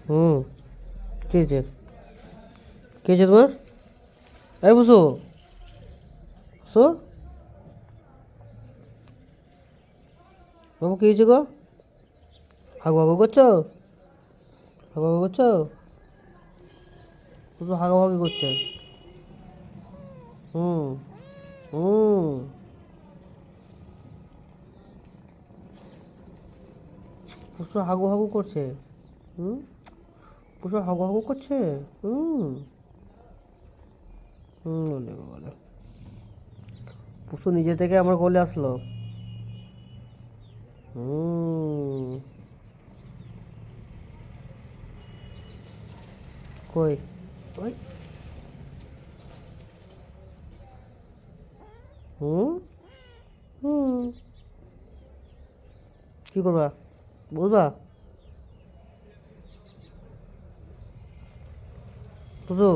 হুম, কে হয়েছে? কে হয়েছে তোমার? এই বুঝো, বুঝো বাবু, কে হয়েছে গো? হাগু হাগু করছো? হাগু হাগু করছো? বুঝো হাগু হাগু করছে। হুম, হুম, বুঝো হাগু হাগু করছে। হুম, বুঝো হাগু হাগু করছে। হুম, হুম, বলে বলে পুষু নিজে থেকে আমার কোলে আসলো। হুম, কই? ওই, হুম, হুম, কি করবা? বুঝবা? পুষু